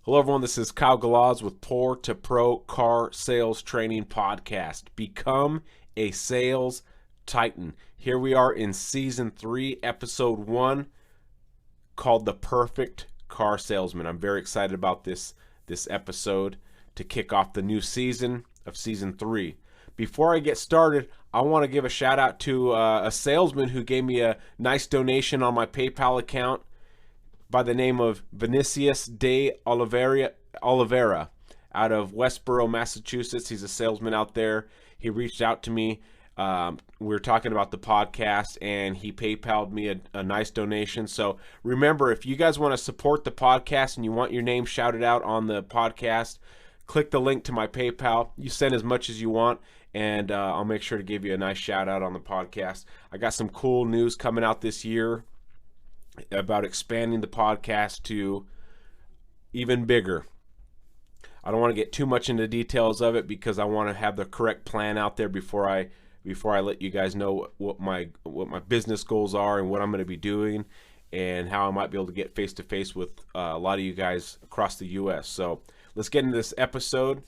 Hello, everyone. This is Kyle Galaz with Poor2Pro Car Sales Training Podcast. Become a sales titan. Here we are in Season 3, Episode 1, called The Perfect Car Salesman. I'm very excited about this episode to kick off the new season of Season 3. Before I get started, I want to give a shout out to a salesman who gave me a nice donation on my PayPal account by the name of Vinicius de Oliveira out of Westboro, Massachusetts. He's a salesman out there. He reached out to me. We were talking about the podcast, and he PayPal'd me a nice donation. So remember, if you guys want to support the podcast and you want your name shouted out on the podcast, click the link to my PayPal. You send as much as you want, and I'll make sure to give you a nice shout out on the podcast. I got some cool news coming out this year about expanding the podcast to even bigger. I don't want to get too much into details of it because I want to have the correct plan out there before I let you guys know what my business goals are and what I'm going to be doing and how I might be able to get face to face with a lot of you guys across the US. So let's get into this episode,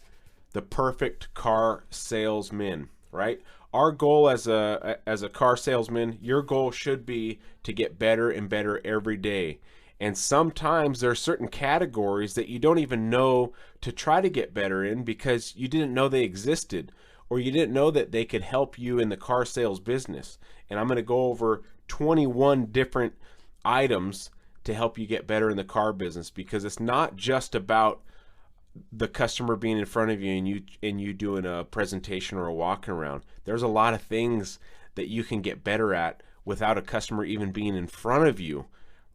the perfect car salesman, right? Our goal as a car salesman, your goal should be to get better and better every day. And sometimes there are certain categories that you don't even know to try to get better in because you didn't know they existed, or you didn't know that they could help you in the car sales business. And I'm going to go over 21 different items to help you get better in the car business, because it's not just about the customer being in front of you and you doing a presentation or a walking around. There's a lot of things that you can get better at without a customer even being in front of you,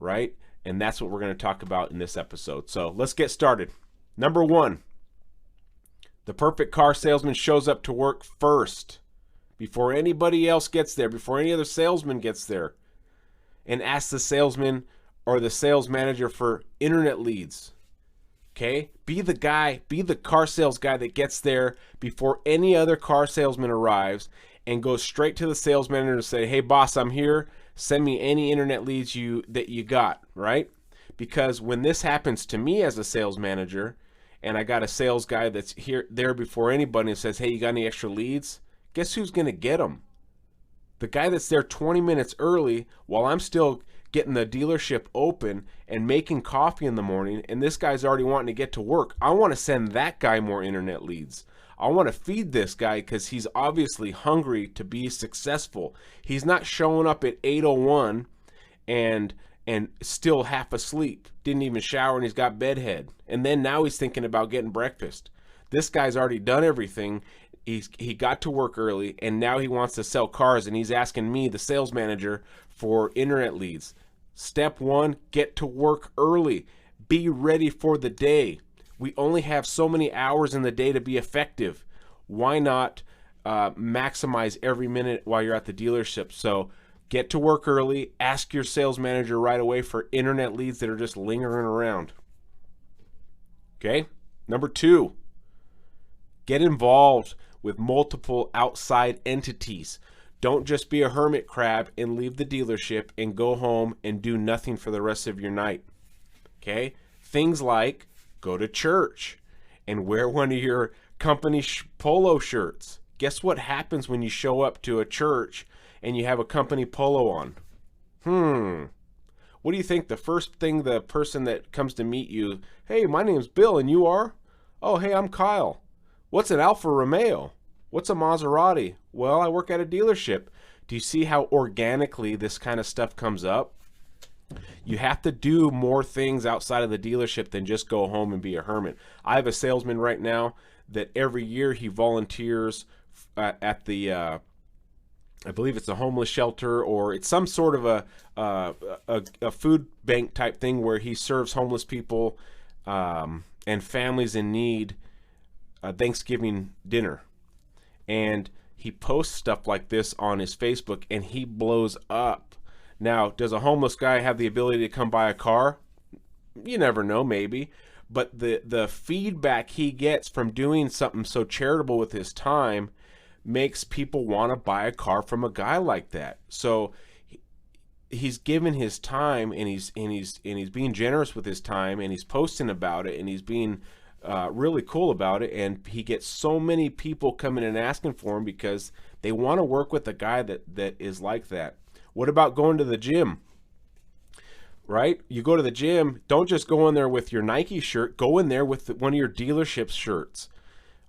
right? And that's what we're going to talk about in this episode. So let's get started. Number 1, the perfect car salesman shows up to work first, before anybody else gets there, before any other salesman gets there, and asks the salesman or the sales manager for internet leads. Okay, be the car sales guy that gets there before any other car salesman arrives and goes straight to the sales manager and say, "Hey boss, I'm here. Send me any internet leads that you got," right? Because when this happens to me as a sales manager and I got a sales guy that's there before anybody and says, "Hey, you got any extra leads?" Guess who's going to get them? The guy that's there 20 minutes early while I'm still getting the dealership open and making coffee in the morning, and this guy's already wanting to get to work. I want to send that guy more internet leads. I want to feed this guy because he's obviously hungry to be successful. He's not showing up at 8:01 and still half asleep, didn't even shower, and he's got bedhead, and then now he's thinking about getting breakfast. This guy's already done everything. He got to work early, and now he wants to sell cars, and he's asking me, the sales manager, for internet leads. Step 1, get to work early. Be ready for the day. We only have so many hours in the day to be effective. Why not maximize every minute while you're at the dealership? So get to work early. Ask your sales manager right away for internet leads that are just lingering around. Okay? Number 2, get involved with multiple outside entities. Don't just be a hermit crab and leave the dealership and go home and do nothing for the rest of your night. Okay? Things like go to church and wear one of your company polo shirts. Guess what happens when you show up to a church and you have a company polo on? What do you think the first thing the person that comes to meet you, "Hey, my name's Bill, and you are?" "Oh, hey, I'm Kyle." "What's an Alfa Romeo?" "What's a Maserati?" "Well, I work at a dealership." Do you see how organically this kind of stuff comes up? You have to do more things outside of the dealership than just go home and be a hermit. I have a salesman right now that every year he volunteers at the, I believe it's a homeless shelter, or it's some sort of a food bank type thing where he serves homeless people and families in need Thanksgiving dinner. And he posts stuff like this on his Facebook, and he blows up. Now, does a homeless guy have the ability to come buy a car? You never know, maybe. But the feedback he gets from doing something so charitable with his time makes people want to buy a car from a guy like that. So he's given his time, and he's being generous with his time, and he's posting about it, and he's being really cool about it, and he gets so many people coming and asking for him because they want to work with a guy that is like that. What about going to the gym? Right? You go to the gym, don't just go in there with your Nike shirt, go in there with one of your dealership's shirts,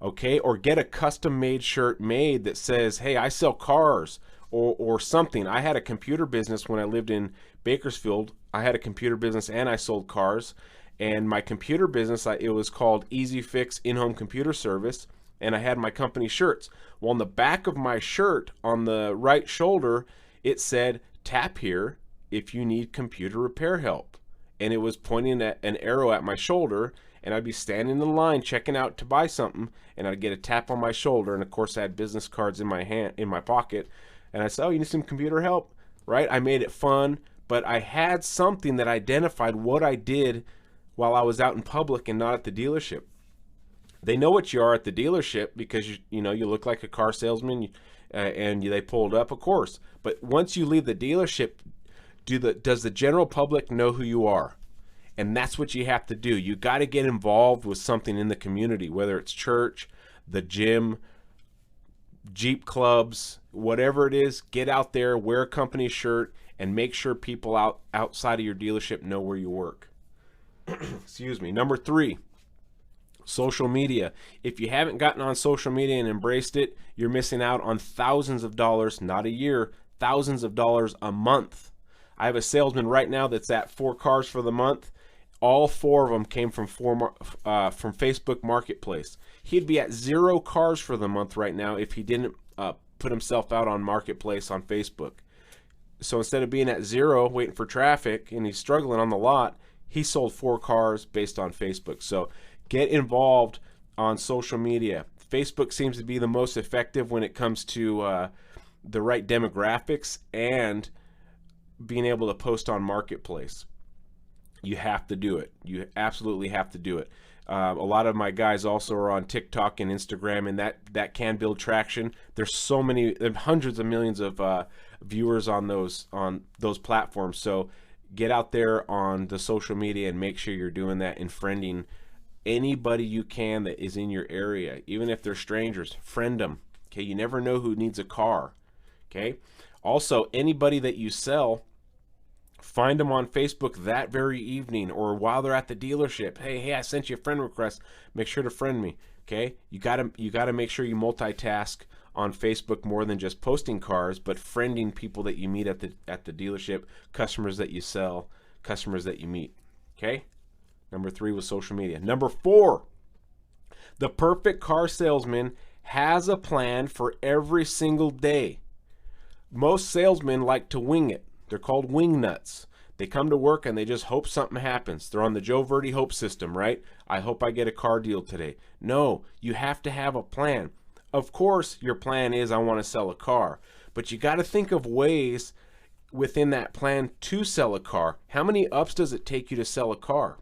okay? Or get a custom-made shirt made that says, hey, I sell cars, or something. I had a computer business when I lived in Bakersfield. I had a computer business and I sold cars. And my computer business, it was called Easy Fix In-Home Computer Service, and I had my company shirts. Well, on the back of my shirt, on the right shoulder, it said, tap here if you need computer repair help. And it was pointing at an arrow at my shoulder, and I'd be standing in line checking out to buy something, and I'd get a tap on my shoulder, and of course I had business cards in my pocket, and I said, oh, you need some computer help? Right? I made it fun, but I had something that identified what I did while I was out in public and not at the dealership. They know what you are at the dealership because you look like a car salesman, and they pulled up, of course. But once you leave the dealership, does the general public know who you are? And that's what you have to do. You got to get involved with something in the community, whether it's church, the gym, Jeep clubs, whatever it is. Get out there, wear a company shirt, and make sure people outside of your dealership know where you work. Excuse me. Number 3, social media. If you haven't gotten on social media and embraced it, you're missing out on thousands of dollars, not a year, thousands of dollars a month. I have a salesman right now that's at 4 cars for the month. All 4 of them came from Facebook Marketplace. He'd be at 0 cars for the month right now if he didn't put himself out on Marketplace on Facebook. So instead of being at 0 waiting for traffic and he's struggling on the lot, he sold 4 cars based on Facebook. So get involved on social media. Facebook seems to be the most effective when it comes to the right demographics and being able to post on Marketplace. You have to do it. You absolutely have to do it. A lot of my guys also are on TikTok and Instagram, and that can build traction. There's so many, hundreds of millions of viewers on those platforms. So get out there on the social media and make sure you're doing that and friending anybody you can that is in your area. Even if they're strangers, friend them. Okay, you never know who needs a car. Okay. Also, anybody that you sell, find them on Facebook that very evening or while they're at the dealership. Hey, I sent you a friend request. Make sure to friend me. Okay, you gotta make sure you multitask on Facebook more than just posting cars, but friending people that you meet at the dealership, customers that you sell, customers that you meet. Okay, number 3 was social media. Number 4, the perfect car salesman has a plan for every single day. Most salesmen like to wing it. They're called wing nuts. They come to work and they just hope something happens. They're on the Joe Verde hope system, right? I hope I get a car deal today. No, you have to have a plan. Of course, your plan is I want to sell a car, but you got to think of ways within that plan to sell a car. How many ups does it take you to sell a car?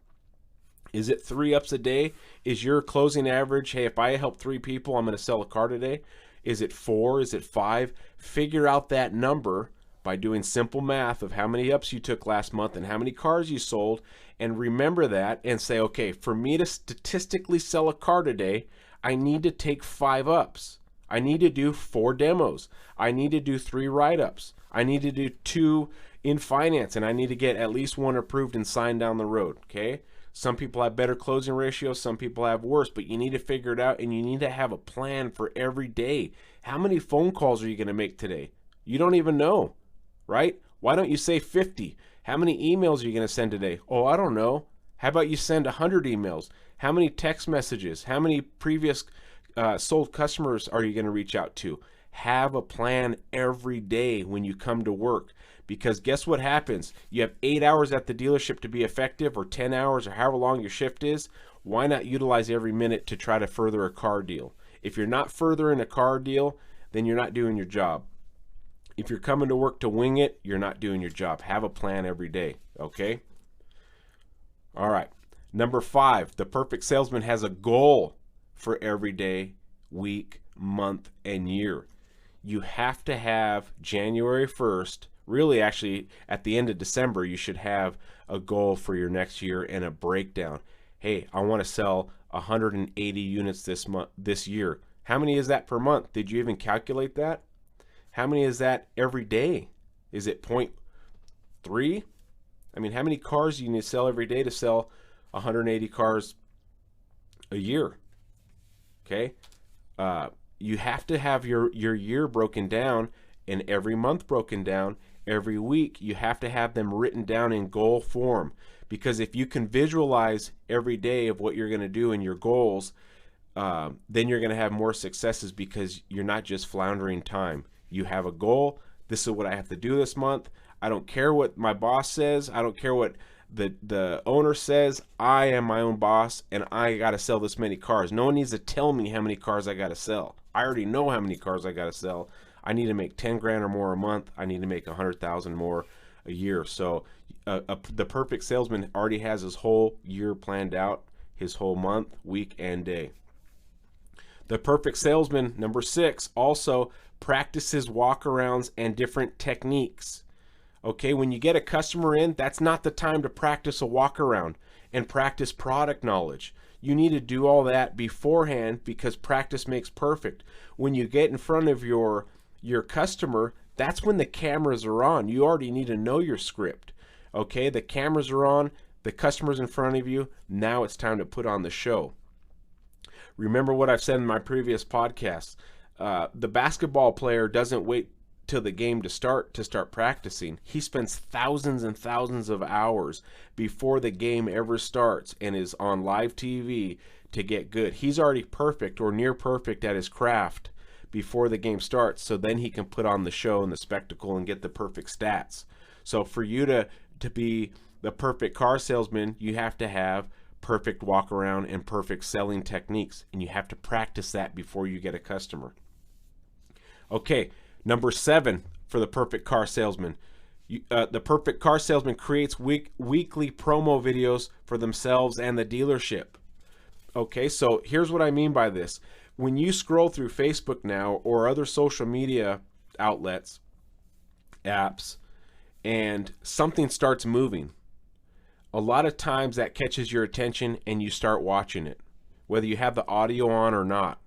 Is it 3 ups a day? Is your closing average, hey, if I help 3 people, I'm going to sell a car today? Is it 4? Is it 5? Figure out that number by doing simple math of how many ups you took last month and how many cars you sold, and remember that and say, okay, for me to statistically sell a car today, I need to take 5 ups. I need to do 4 demos. I need to do 3 write-ups. I need to do 2 in finance, and I need to get at least 1 approved and signed down the road, okay? Some people have better closing ratios, some people have worse, but you need to figure it out, and you need to have a plan for every day. How many phone calls are you going to make today? You don't even know, right? Why don't you say 50? How many emails are you going to send today? Oh, I don't know. How about you send 100 emails? How many text messages? How many previous sold customers are you going to reach out to? Have a plan every day when you come to work, because guess what happens? You have 8 hours at the dealership to be effective, or 10 hours, or however long your shift is. Why not utilize every minute to try to further a car deal? If you're not furthering a car deal, then you're not doing your job. If you're coming to work to wing it, you're not doing your job. Have a plan every day, okay? All right. Number 5, the perfect salesman has a goal for every day, week, month, and year. You have to have January 1st Really, actually, at the end of December, you should have a goal for your next year and a breakdown. Hey, I want to sell 180 units this year. How many is that per month? Did you even calculate that? How many is that every day? Is it 0.3? I mean, how many cars do you need to sell every day to sell 180 cars a year? Okay. You have to have your year broken down and every month broken down. Every week, you have to have them written down in goal form, because if you can visualize every day of what you're going to do and your goals, then you're going to have more successes, because you're not just floundering time. You have a goal. This is what I have to do this month. I don't care what my boss says. I don't care what the owner says. I am my own boss, and I got to sell this many cars. No one needs to tell me how many cars I got to sell. I already know how many cars I got to sell. I need to make 10 grand or more a month. I need to make 100,000 more a year. So the perfect salesman already has his whole year planned out, his whole month, week, and day. The perfect salesman, number 6, also practices walkarounds and different techniques. Okay, when you get a customer in, that's not the time to practice a walkaround and practice product knowledge. You need to do all that beforehand, because practice makes perfect. When you get in front of your customer, that's when the cameras are on. You already need to know your script. Okay, the cameras are on, the customer's in front of you. Now it's time to put on the show. Remember what I've said in my previous podcasts. The basketball player doesn't wait till the game to start practicing. He spends thousands and thousands of hours before the game ever starts and is on live TV to get good. He's already perfect or near perfect at his craft before the game starts, so then he can put on the show and the spectacle and get the perfect stats. So for you to be the perfect car salesman, you have to have perfect walk around and perfect selling techniques, and you have to practice that before you get a customer. Okay, number 7 for the perfect car salesman. The perfect car salesman creates weekly promo videos for themselves and the dealership. Okay, so here's what I mean by this. When you scroll through Facebook now or other social media outlets, apps, and something starts moving, a lot of times that catches your attention and you start watching it, whether you have the audio on or not.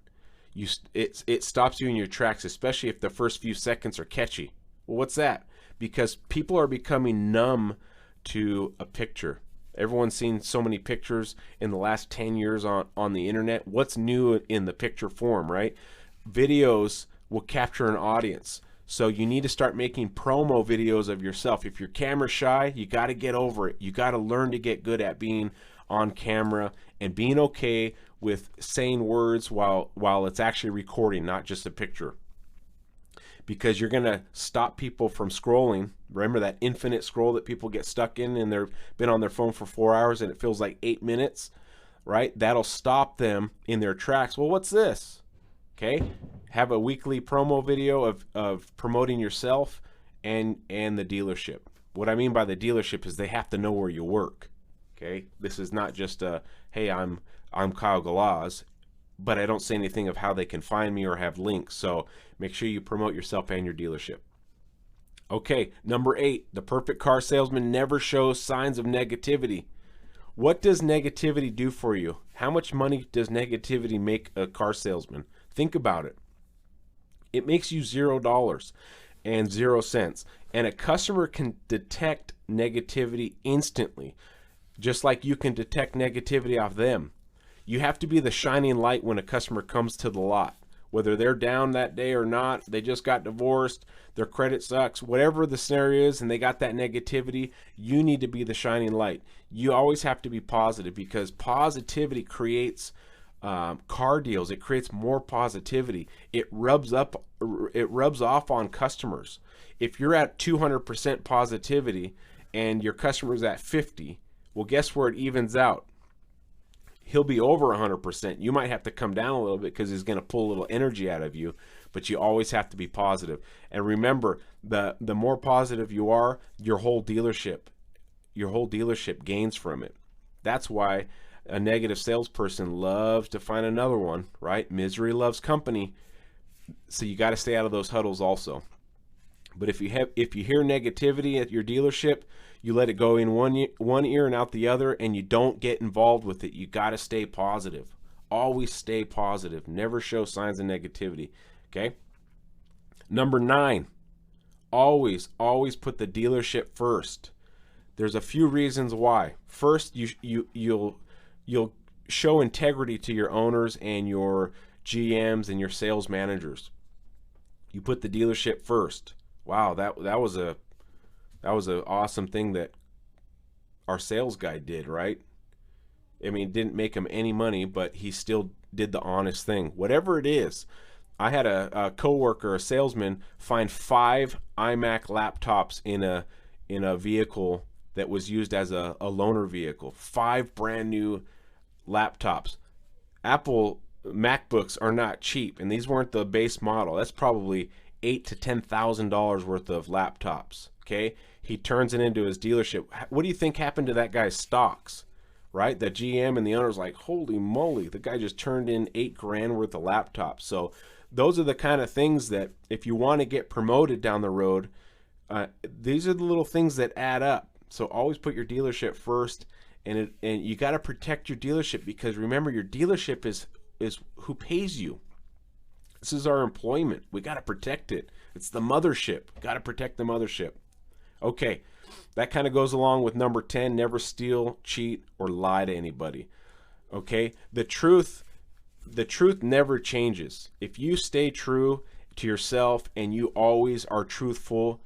It stops you in your tracks, especially if the first few seconds are catchy. Well, what's that? Because people are becoming numb to a picture. Everyone's seen so many pictures in the last 10 years on the internet. What's new in the picture form, right? Videos will capture an audience. So you need to start making promo videos of yourself. If you're camera shy, you got to get over it. You got to learn to get good at being on camera and being okay with saying words while it's actually recording, not just a picture. Because you're going to stop people from scrolling. Remember that infinite scroll that people get stuck in, and they've been on their phone for 4 hours and it feels like 8 minutes, right? That'll stop them in their tracks. Well, what's this? Okay, have a weekly promo video of promoting yourself and the dealership. What I mean by the dealership is they have to know where you work. Okay, this is not just a, hey, I'm Kyle Galaz, but I don't say anything of how they can find me or have links. So make sure you promote yourself and your dealership. Okay, number 8, the perfect car salesman never shows signs of negativity. What does negativity do for you? How much money does negativity make a car salesman? Think about it. It makes you $0 and 0 cents. And a customer can detect negativity instantly, just like you can detect negativity off them. You have to be the shining light when a customer comes to the lot. Whether they're down that day or not, they just got divorced, their credit sucks, whatever the scenario is, and they got that negativity, you need to be the shining light. You always have to be positive, because positivity creates car deals. It creates more positivity. It rubs off on customers. If you're at 200% positivity and your customer's at 50, well, guess where it evens out? He'll be over 100%. You might have to come down a little bit because he's going to pull a little energy out of you, but you always have to be positive. And remember, the more positive you are, your whole dealership gains from it. That's why a negative salesperson loves to find another one, right? Misery loves company. So you got to stay out of those huddles also. But if you hear negativity at your dealership, you let it go in one ear and out the other, and you don't get involved with it. You got to stay positive. Always stay positive. Never show signs of negativity. Okay? Number 9, always put the dealership first. There's a few reasons why. First, you'll show integrity to your owners and your GMs and your sales managers. You put the dealership first. Wow, that was an awesome thing that our sales guy did, right? I mean, it didn't make him any money, but he still did the honest thing. Whatever it is, I had a coworker, a salesman, find 5 iMac laptops in a vehicle that was used as a loaner vehicle. 5 brand new laptops. Apple MacBooks are not cheap, and these weren't the base model. That's probably $8,000 to $10,000 worth of laptops. Okay, he turns it into his dealership. What do you think happened to that guy's stocks? Right, the GM and the owner's like, holy moly, the guy just turned in $8,000 worth of laptops. So those are the kind of things that if you want to get promoted down the road, these are the little things that add up. So always put your dealership first, and you got to protect your dealership, because remember, your dealership is who pays you. This is our employment. We got to protect it. It's the mothership. Got to protect the mothership. Okay, that kind of goes along with number 10, never steal, cheat, or lie to anybody. Okay, the truth never changes. If you stay true to yourself and you always are truthful,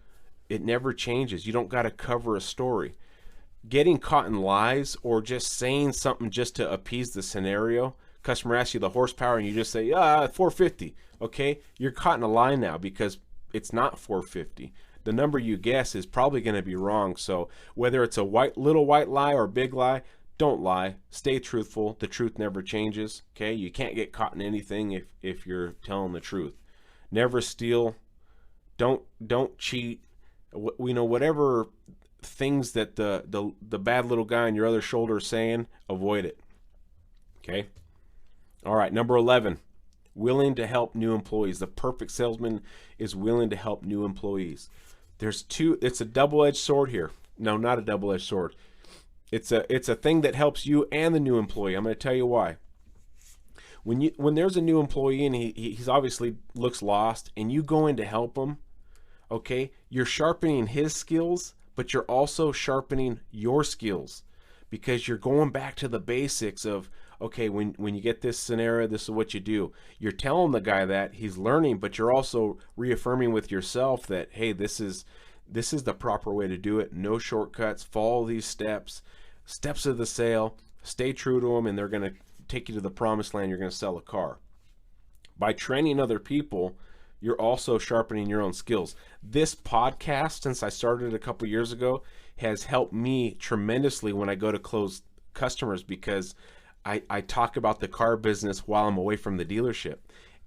it never changes. You don't got to cover a story. Getting caught in lies or just saying something just to appease the scenario. Customer asks you the horsepower and you just say, 450. Okay, you're caught in a lie now because it's not 450. The number you guess is probably going to be wrong. So whether it's a little white lie or a big lie, don't lie. Stay truthful. The truth never changes. Okay, you can't get caught in anything if you're telling the truth. Never steal. Don't cheat. Whatever things that the bad little guy on your other shoulder is saying, avoid it. Okay. All right, number 11, willing to help new employees. The perfect salesman is willing to help new employees. It's a double-edged sword here. No, not a double-edged sword. It's a thing that helps you and the new employee. I'm going to tell you why. When there's a new employee and he's obviously looks lost, and you go in to help him, okay, you're sharpening his skills, but you're also sharpening your skills, because you're going back to the basics of, okay, when you get this scenario, this is what you do. You're telling the guy that he's learning, but you're also reaffirming with yourself that, hey, this is the proper way to do it. No shortcuts. Follow these steps of the sale. Stay true to them, and they're going to take you to the promised land. You're going to sell a car. By training other people, you're also sharpening your own skills. This podcast, since I started a couple years ago, has helped me tremendously when I go to close customers, because I talk about the car business while I'm away from the dealership.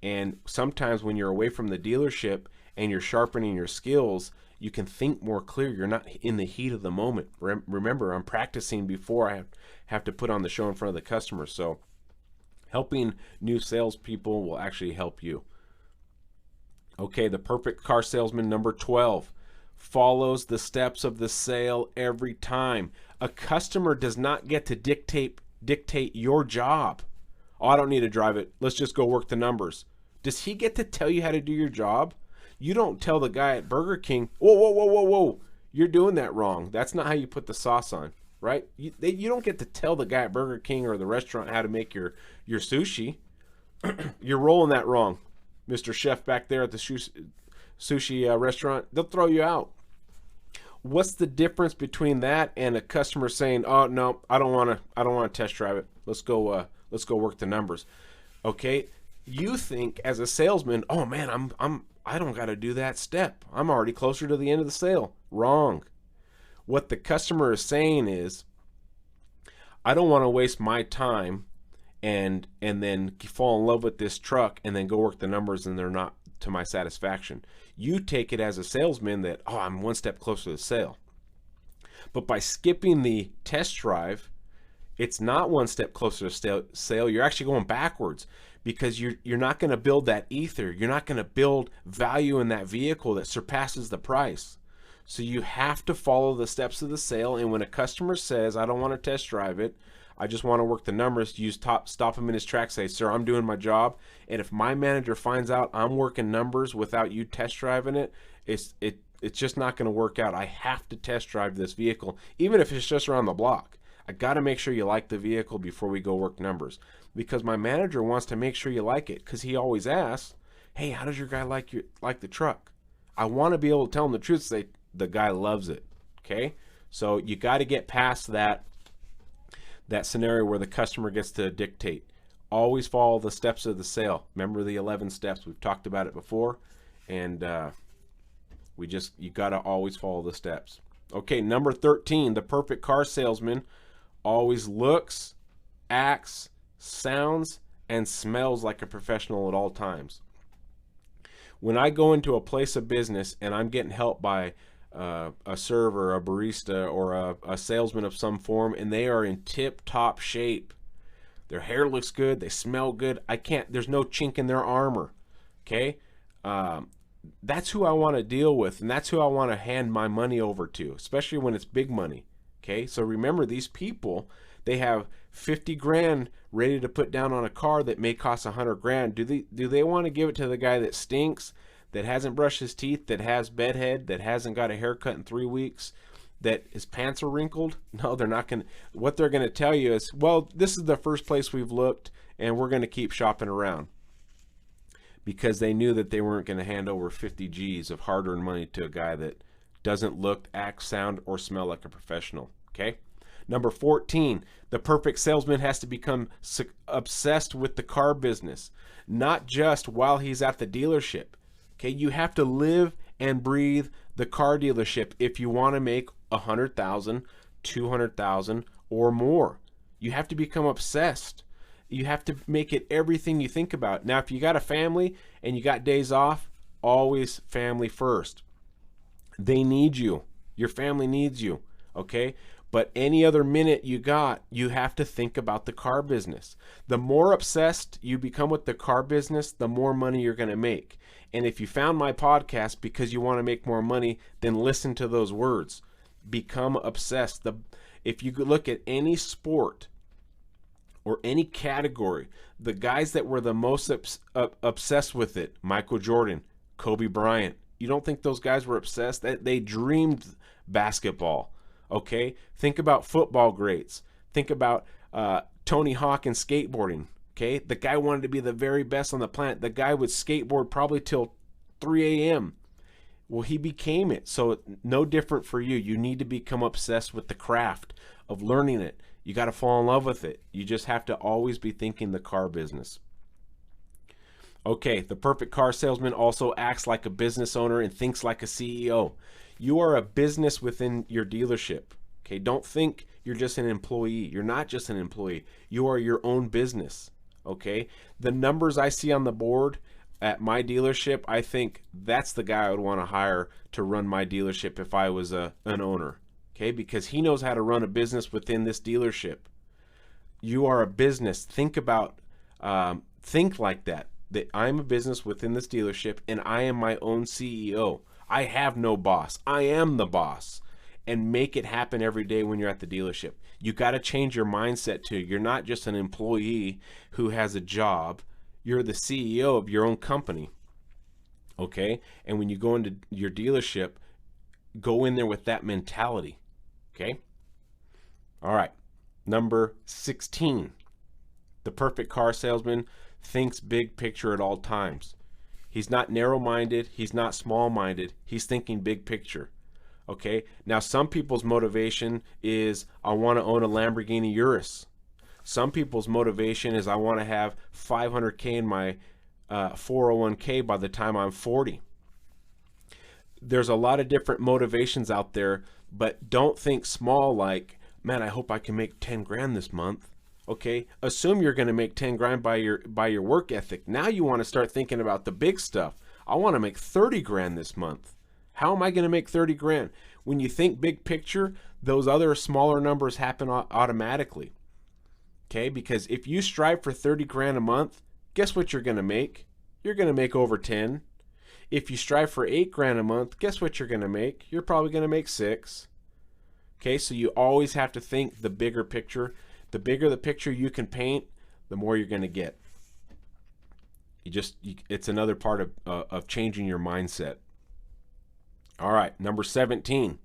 And sometimes when you're away from the dealership and you're sharpening your skills, you can think more clear. You're not in the heat of the moment. Remember, I'm practicing before I have to put on the show in front of the customer. So helping new salespeople will actually help you. Okay, the perfect car salesman, number 12, follows the steps of the sale every time. A customer does not get to dictate your job. Oh, I don't need to drive it. Let's just go work the numbers. Does he get to tell you how to do your job? You don't tell the guy at Burger King, whoa, you're doing that wrong. That's not how you put the sauce on, right? You don't get to tell the guy at Burger King or the restaurant how to make your sushi. You're rolling that wrong, Mr. Chef back there at the sushi restaurant. They'll throw you out. What's the difference between that and a customer saying, "Oh no, I don't want to test drive it. Let's go work the numbers." Okay, you think as a salesman, "Oh man, I don't got to do that step. I'm already closer to the end of the sale." Wrong. What the customer is saying is, "I don't want to waste my time and then fall in love with this truck and then go work the numbers and they're not to my satisfaction." You take it as a salesman that, "Oh, I'm one step closer to the sale." But by skipping the test drive, it's not one step closer to sale. You're actually going backwards, because you're not going to build that ether. You're not going to build value in that vehicle that surpasses the price. So you have to follow the steps of the sale. And when a customer says, I don't want to test drive it, I just want to work the numbers, you stop him in his tracks, say, sir, I'm doing my job. And if my manager finds out I'm working numbers without you test driving it, it's just not going to work out. I have to test drive this vehicle, even if it's just around the block. I got to make sure you like the vehicle before we go work numbers, because my manager wants to make sure you like it, because he always asks, hey, how does your guy like the truck? I want to be able to tell him the truth, say the guy loves it. Okay, so you got to get past that scenario where the customer gets to dictate. Always follow the steps of the sale. Remember the 11 steps. We've talked about it before, and you got to always follow the steps. Okay, number 13, the perfect car salesman always looks, acts, sounds, and smells like a professional at all times. When I go into a place of business and I'm getting help by a server, a barista, or a salesman of some form, and they are in tip-top shape, their hair looks good, they smell good, there's no chink in their armor, okay? That's who I want to deal with, and that's who I want to hand my money over to, especially when it's big money. Okay, so remember, these people, they have 50 grand ready to put down on a car that may cost 100 grand. Do they want to give it to the guy that stinks, that hasn't brushed his teeth, that has bedhead, that hasn't got a haircut in 3 weeks, that his pants are wrinkled? No, they're not going to. What they're going to tell you is, well, this is the first place we've looked, and we're going to keep shopping around. Because they knew that they weren't going to hand over 50 G's of hard-earned money to a guy that doesn't look, act, sound, or smell like a professional. Okay. Number 14, the perfect salesman has to become obsessed with the car business, not just while he's at the dealership. Okay. You have to live and breathe the car dealership if you want to make 100,000, 200,000, or more. You have to become obsessed. You have to make it everything you think about. Now, if you got a family and you got days off, always family first. They need you. Your family needs you, okay? But any other minute you got, you have to think about the car business. The more obsessed you become with the car business, the more money you're going to make. And if you found my podcast because you want to make more money, then listen to those words. Become obsessed. If you look at any sport or any category, the guys that were the most obsessed with it, Michael Jordan, Kobe Bryant, you don't think those guys were obsessed? They dreamed basketball, okay? Think about football greats. Think about Tony Hawk and skateboarding, okay? The guy wanted to be the very best on the planet. The guy would skateboard probably till 3 a.m. Well, he became it. So no different for you. You need to become obsessed with the craft of learning it. You got to fall in love with it. You just have to always be thinking the car business. Okay, the perfect car salesman also acts like a business owner and thinks like a CEO. You are a business within your dealership. Okay, don't think you're just an employee. You're not just an employee. You are your own business. Okay, the numbers I see on the board at my dealership, I think that's the guy I would want to hire to run my dealership if I was an owner. Okay, because he knows how to run a business within this dealership. You are a business. Think like that I'm a business within this dealership and I am my own CEO. I have no boss. I am the boss. And make it happen every day when you're at the dealership. You got to change your mindset to you're not just an employee who has a job. You're the CEO of your own company. Okay? And when you go into your dealership, go in there with that mentality. Okay? All right. Number 16. The perfect car salesman thinks big picture at all times. He's not narrow-minded. He's not small-minded. He's thinking big picture. Okay? Now, some people's motivation is, I want to own a Lamborghini Urus. Some people's motivation is, I want to have $500K in my 401k by the time I'm 40. There's a lot of different motivations out there, but don't think small like, man, I hope I can make 10 grand this month. Okay, assume you're going to make 10 grand by your work ethic. Now you want to start thinking about the big stuff. I want to make 30 grand this month. How am I going to make 30 grand? When you think big picture, those other smaller numbers happen automatically. Okay, because if you strive for 30 grand a month, guess what you're going to make? You're going to make over 10. If you strive for $8,000 a month, guess what you're going to make? You're probably going to make 6. Okay, so you always have to think the bigger picture. The bigger the picture you can paint, the more you're going to get. It's another part of changing your mindset. All right, number 17.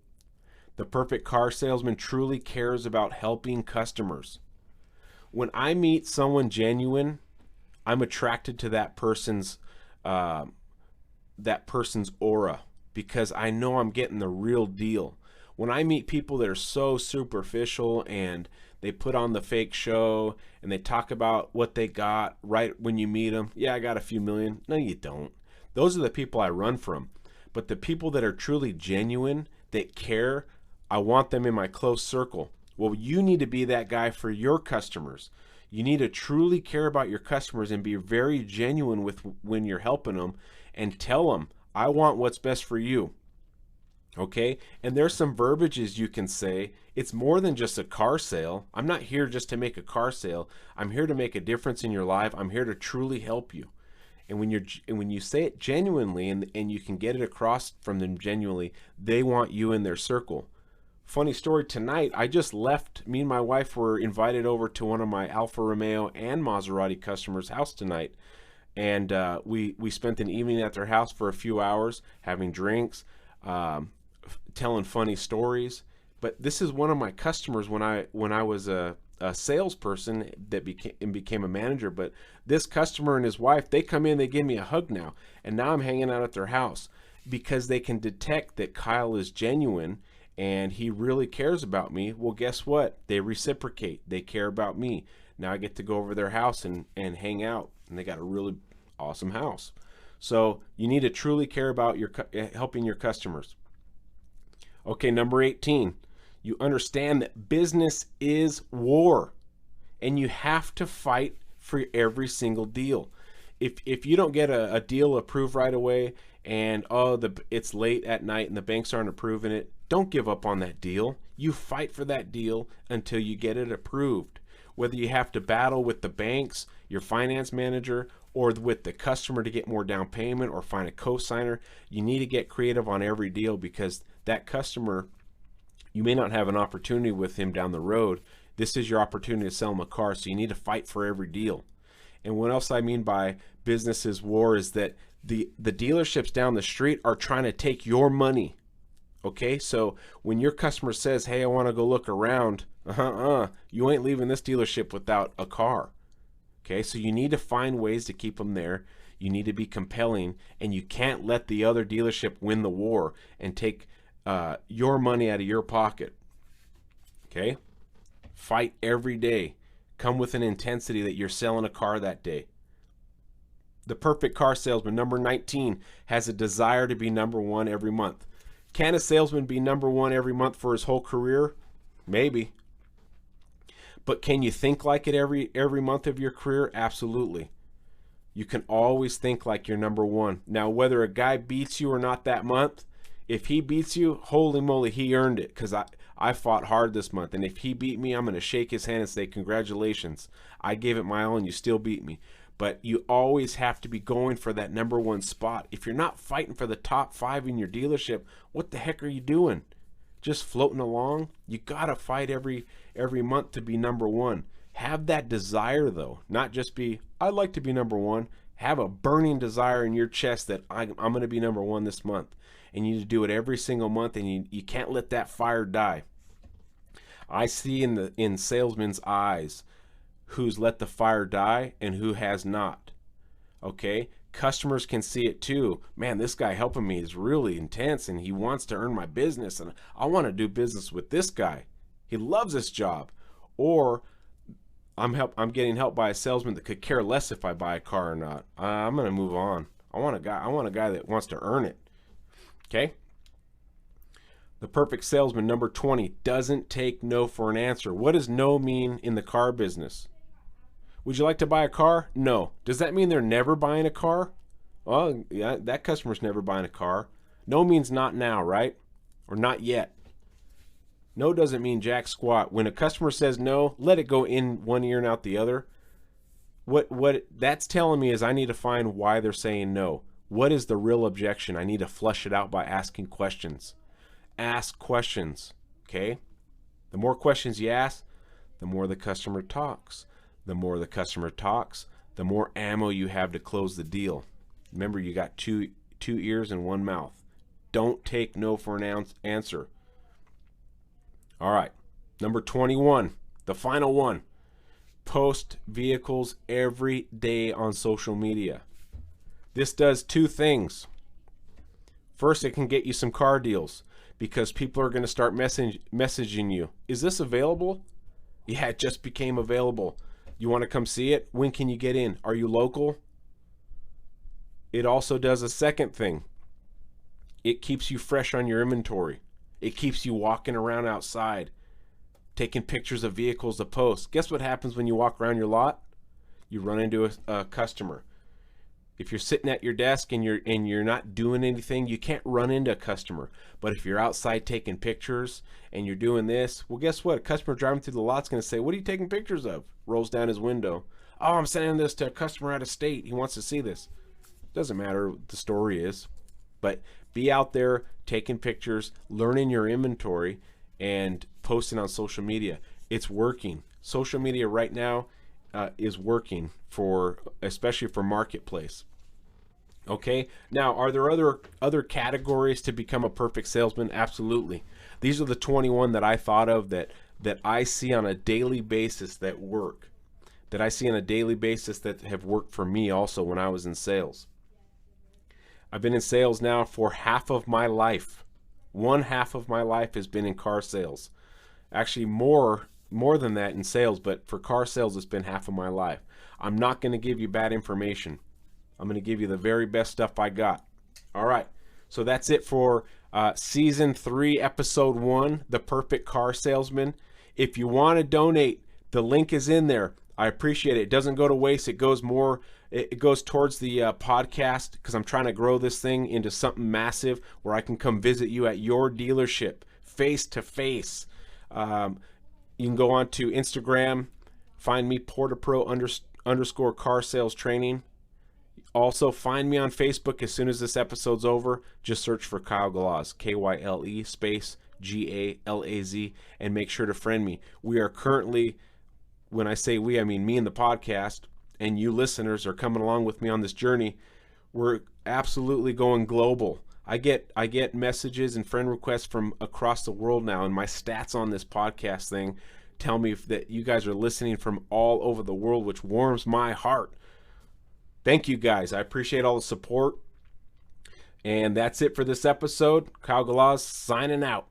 The perfect car salesman truly cares about helping customers. When I meet someone genuine, I'm attracted to that person's aura, because I know I'm getting the real deal. When I meet people that are so superficial and they put on the fake show and they talk about what they got right when you meet them, yeah, I got a few million. No, you don't. Those are the people I run from. But the people that are truly genuine, that care, I want them in my close circle. Well, you need to be that guy for your customers. You need to truly care about your customers and be very genuine with when you're helping them, and tell them, I want what's best for you. Okay? And there's some verbiages you can say. It's more than just a car sale. I'm not here just to make a car sale. I'm here to make a difference in your life. I'm here to truly help you. And when you say it genuinely and you can get it across from them genuinely, they want you in their circle. Funny story, tonight I just left. Me and my wife were invited over to one of my Alfa Romeo and Maserati customers' house tonight, and we spent an evening at their house for a few hours, having drinks, telling funny stories. But this is one of my customers when I was a salesperson that became a manager. But this customer and his wife, they come in, they give me a hug now, and now I'm hanging out at their house because they can detect that Kyle is genuine and he really cares about me. Well, guess what? They reciprocate. They care about me. Now I get to go over their house and hang out, and they got a really awesome house. So you need to truly care about helping your customers. Okay, number 18. You understand that business is war, and you have to fight for every single deal. If you don't get a deal approved right away, and it's late at night and the banks aren't approving it, don't give up on that deal. You fight for that deal until you get it approved. Whether you have to battle with the banks, your finance manager, or with the customer to get more down payment or find a co-signer, you need to get creative on every deal, because that customer, you may not have an opportunity with him down the road. This is your opportunity to sell him a car, so you need to fight for every deal. And what else I mean by business is war is that the dealerships down the street are trying to take your money. Okay, so when your customer says, hey, I want to go look around, you ain't leaving this dealership without a car. Okay, so you need to find ways to keep them there. You need to be compelling, and you can't let the other dealership win the war and take your money out of your pocket. Okay, fight every day. Come with an intensity that you're selling a car that day. The perfect car salesman, number 19, has a desire to be number one every month. Can a salesman be number one every month for his whole career? Maybe. But can you think like it every month of your career? Absolutely. You can always think like you're number one. Now, whether a guy beats you or not that month, if he beats you, holy moly, he earned it, because I fought hard this month. And if he beat me, I'm going to shake his hand and say, congratulations. I gave it my all and you still beat me. But you always have to be going for that number one spot. If you're not fighting for the top 5 in your dealership, what the heck are you doing? Just floating along? You got to fight every month to be number one. Have that desire, though. Not just be, I'd like to be number one. Have a burning desire in your chest that I'm going to be number one this month. And you need to do it every single month, and you can't let that fire die. I see in salesmen's eyes who's let the fire die and who has not. Okay, customers can see it too. Man, this guy helping me is really intense, and he wants to earn my business, and I want to do business with this guy. He loves this job. Or I'm getting helped by a salesman that could care less if I buy a car or not. I'm gonna move on. I want a guy that wants to earn it. Okay. The perfect salesman, number 20, doesn't take no for an answer. What does no mean in the car business? Would you like to buy a car? No. Does that mean they're never buying a car? Well, yeah, that customer's never buying a car. No means not now, right? Or not yet. No doesn't mean jack squat. When a customer says no, let it go in one ear and out the other. What that's telling me is I need to find why they're saying no. What is the real objection? I need to flesh it out by asking questions. Ask questions, okay? The more questions you ask, the more the customer talks. The more the customer talks, the more ammo you have to close the deal. Remember, you got two ears and one mouth. Don't take no for an answer. All right, number 21, the final one. Post vehicles every day on social media. This does two things. First, it can get you some car deals because people are going to start messaging you. Is this available? Yeah, it just became available. You want to come see it? When can you get in? Are you local? It also does a second thing. It keeps you fresh on your inventory. It keeps you walking around outside, taking pictures of vehicles to post. Guess what happens when you walk around your lot? You run into a customer. If you're sitting at your desk and you're not doing anything, you can't run into a customer. But if you're outside taking pictures and you're doing this, well, guess what? A customer driving through the lot's going to say, "What are you taking pictures of?" Rolls down his window. "Oh, I'm sending this to a customer out of state. He wants to see this." Doesn't matter what the story is, but be out there taking pictures, learning your inventory, and posting on social media. It's working. Social media right now is working especially for marketplace. Okay, now are there other categories to become a perfect salesman? Absolutely. These are the 21 that I thought of that I see on a daily basis that work, that I see on a daily basis that have worked for me also when I was in sales. I've been in sales now for half of my life. One half of my life has been in car sales. Actually, more than that in sales, but for car sales, it's been half of my life. I'm not going to give you bad information. I'm going to give you the very best stuff I got. All right, so that's it for Season 3, Episode 1, The Perfect Car Salesman. If you want to donate, the link is in there. I appreciate it. It doesn't go to waste. It goes towards the podcast because I'm trying to grow this thing into something massive where I can come visit you at your dealership face to face. You can go on to Instagram, find me Poor2Pro _ Car Sales Training. Also, find me on Facebook as soon as this episode's over. Just search for Kyle Galaz, Kyle space Galaz, and make sure to friend me. We are currently, when I say we, I mean me and the podcast, and you listeners are coming along with me on this journey. We're absolutely going global. I get messages and friend requests from across the world now, and my stats on this podcast thing tell me that you guys are listening from all over the world, which warms my heart. Thank you guys. I appreciate all the support. And that's it for this episode. Kyle Galaz signing out.